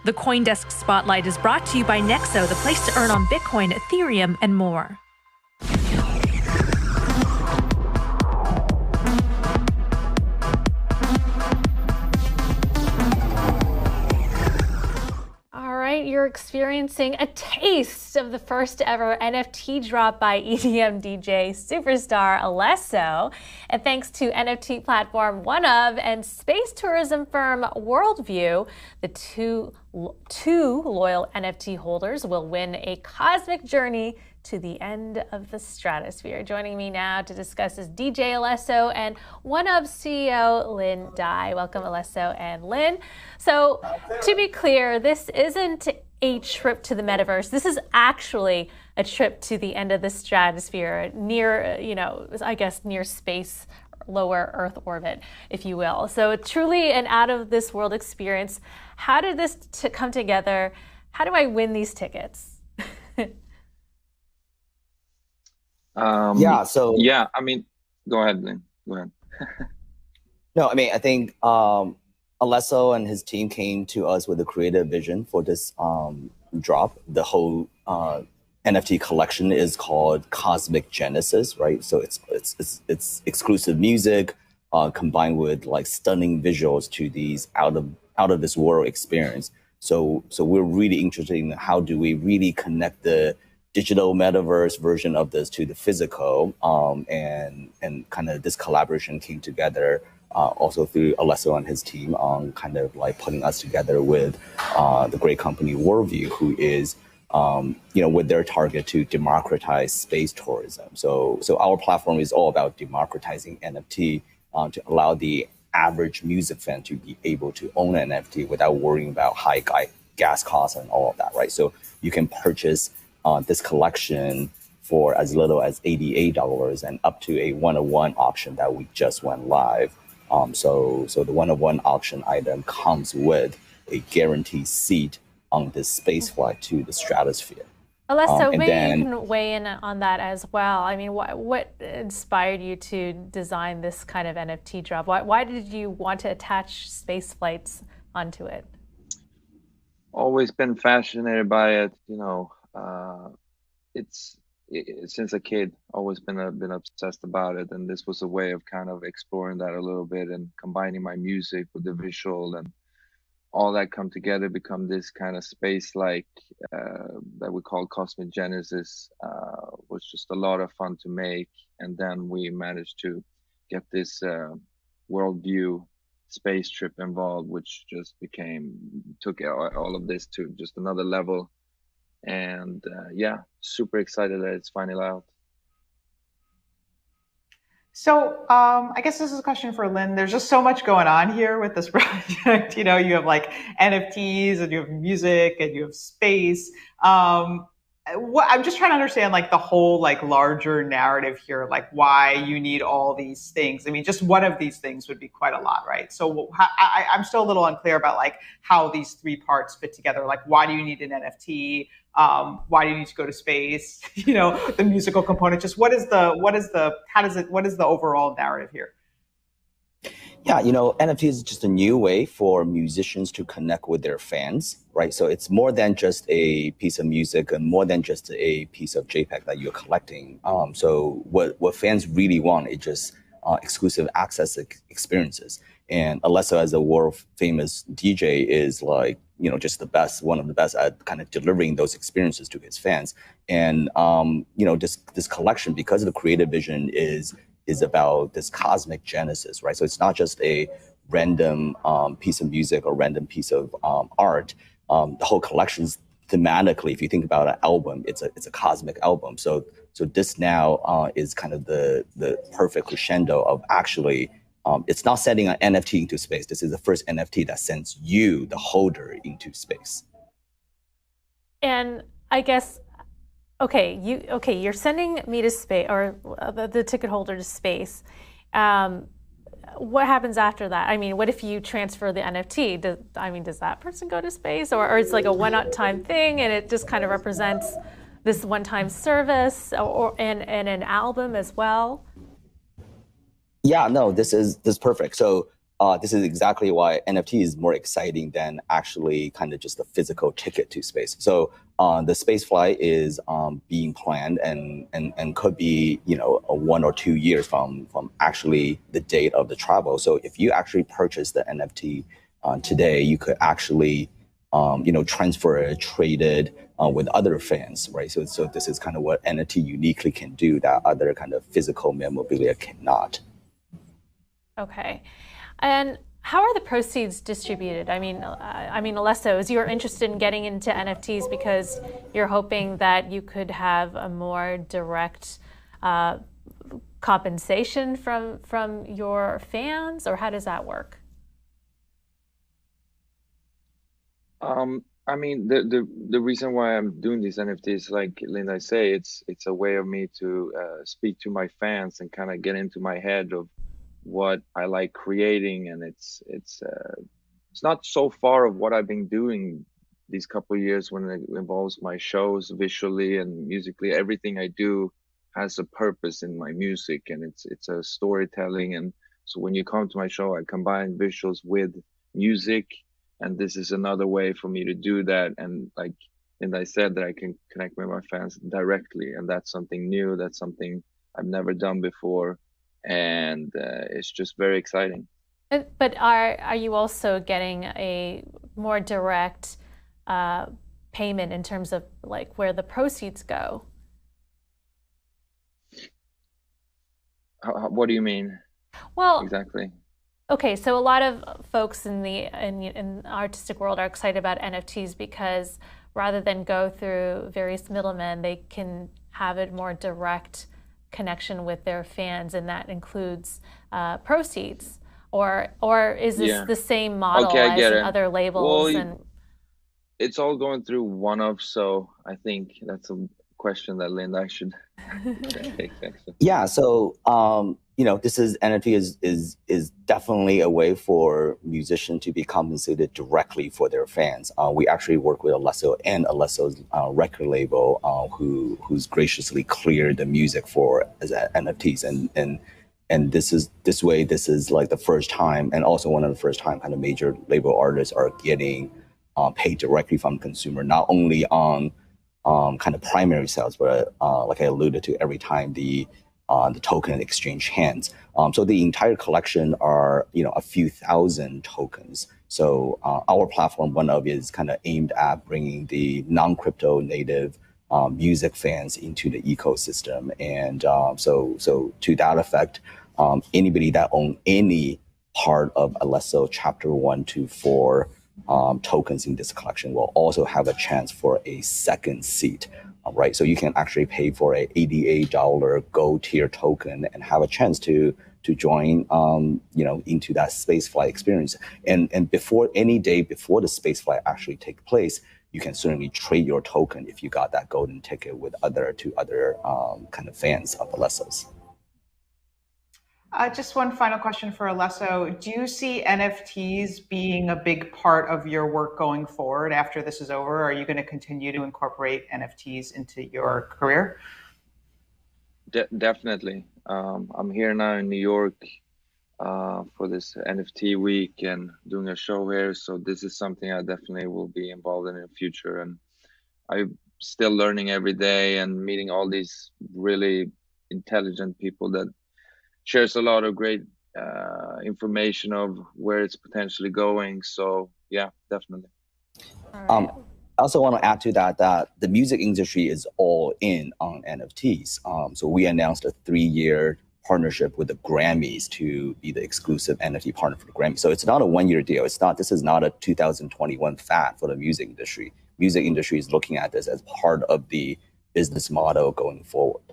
The CoinDesk Spotlight is brought to you by Nexo, the place to earn on Bitcoin, Ethereum, and more. You're experiencing a taste of the first ever NFT drop by EDM DJ superstar Alesso. And thanks to NFT platform OneOf and space tourism firm Worldview, the two loyal NFT holders will win a cosmic journey to the end of the stratosphere. Joining me now to discuss is DJ Alesso and OneOf CEO Lynn Dai. Welcome, Alesso and Lynn. So, to be clear, this isn't a trip to the metaverse. This is actually a trip to the end of the stratosphere, near, I guess near space, lower Earth orbit, if you will. So, truly an out-of-this-world experience. How did this come together? How do I win these tickets? I mean, go ahead, Lynn. Go ahead. No, I mean, I think Alesso and his team came to us with a creative vision for this drop. The whole NFT collection is called Cosmic Genesis, right? So it's exclusive music combined with like stunning visuals to these out of this world experience. So we're really interested in how do we really connect the digital metaverse version of this to the physical, and kind of this collaboration came together also through Alesso and his team on kind of like putting us together with the great company Worldview, who is with their target to democratize space tourism. So our platform is all about democratizing NFT to allow the average music fan to be able to own an NFT without worrying about high gas costs and all of that, right? So you can purchase this collection for as little as $88 and up to a one-of-one auction that we just went live. So the one-of-one auction item comes with a guaranteed seat on this space flight to the stratosphere. Alesso, maybe you can weigh in on that as well. I mean, what inspired you to design this kind of NFT drop? Why did you want to attach space flights onto it? Always been fascinated by it, since a kid, always been obsessed about it, and this was a way of kind of exploring that a little bit and combining my music with the visual and all that come together, become this kind of space like that we call Cosmic Genesis. Was just a lot of fun to make, and then we managed to get this Worldview space trip involved, which just took all of this to just another level. And super excited that it's finally out. So I guess this is a question for Lynn. There's just so much going on here with this project. You have like NFTs and you have music and you have space. I'm just trying to understand like the whole like larger narrative here, like why you need all these things. I mean, just one of these things would be quite a lot, right? So I'm still a little unclear about like how these three parts fit together. Like, why do you need an NFT? Why do you need to go to space? The musical component. Just what is the overall narrative here? Yeah, NFT is just a new way for musicians to connect with their fans, right? So it's more than just a piece of music and more than just a piece of JPEG that you're collecting. So what fans really want is just exclusive access experiences. And Alesso, as a world famous DJ, is like, just the best, one of the best at kind of delivering those experiences to his fans. And, this collection, because the creative vision is about this cosmic genesis, right? So it's not just a random piece of music or random piece of art. The whole collection's thematically, if you think about an album, it's a cosmic album. So this now is kind of the perfect crescendo of actually, it's not sending an NFT into space. This is the first NFT that sends you, the holder, into space. And I guess, you're sending me to space, or the ticket holder to space. What happens after that? I mean, what if you transfer the NFT? Does that person go to space, or it's like a one-time thing, and it just kind of represents this one-time service, and an album as well? Yeah, no, this is perfect. So this is exactly why NFT is more exciting than actually kind of just a physical ticket to space. So the space flight is being planned and could be, you know, 1 or 2 years from actually the date of the travel. So if you actually purchase the NFT today, you could actually, you know, transfer it, trade it with other fans, right? So this is kind of what NFT uniquely can do that other kind of physical memorabilia cannot. Okay. And how are the proceeds distributed? I mean, Alesso, is you're interested in getting into NFTs because you're hoping that you could have a more direct compensation from your fans, or how does that work? I mean, the reason why I'm doing these NFTs, like Linda say, it's a way of me to speak to my fans and kind of get into my head of what I like creating, and it's not so far of what I've been doing these couple of years when it involves my shows visually and musically. Everything I do has a purpose in my music, and it's a storytelling. And so when you come to my show, I combine visuals with music, and this is another way for me to do that. And like, and I said that I can connect with my fans directly, and that's something new. That's something I've never done before, and it's just very exciting. But are you also getting a more direct payment in terms of like where the proceeds go? What do you mean? Well, exactly. Okay, so a lot of folks in the artistic world are excited about NFTs because rather than go through various middlemen, they can have a more direct connection with their fans, and that includes proceeds. Or is this the same model as in other labels? Well, it's all going through OneOf, so I think that's a question that Linda should take. Yeah, so you know, this is NFT is definitely a way for musicians to be compensated directly for their fans. We actually work with Alesso and Alesso's record label, who's graciously cleared the music for as NFTs, and this is like the first time, and also one of the first time kind of major label artists are getting paid directly from consumer, not only on kind of primary sales, but like I alluded to, every time the token exchange hands. So the entire collection are, you know, a few thousand tokens. So our platform, OneOf, is kind of aimed at bringing the non-crypto native music fans into the ecosystem. And so to that effect, anybody that owns any part of Alesso Chapter 1 to 4 tokens in this collection will also have a chance for a second seat. Right, so you can actually pay for a $88 gold tier token and have a chance to join, you know, into that spaceflight experience. And before any day before the spaceflight actually take place, you can certainly trade your token if you got that golden ticket with other kind of fans of Alesso's. Just one final question for Alesso. Do you see NFTs being a big part of your work going forward after this is over? Are you going to continue to incorporate NFTs into your career? Definitely. I'm here now in New York for this NFT week and doing a show here. So this is something I definitely will be involved in the future. And I'm still learning every day and meeting all these really intelligent people that shares a lot of great information of where it's potentially going. So yeah, definitely. I also want to add to that the music industry is all in on NFTs. So we announced a 3-year partnership with the Grammys to be the exclusive NFT partner for the Grammys. So it's not a 1-year deal. This is not a 2021 fad for the music industry. Music industry is looking at this as part of the business model going forward.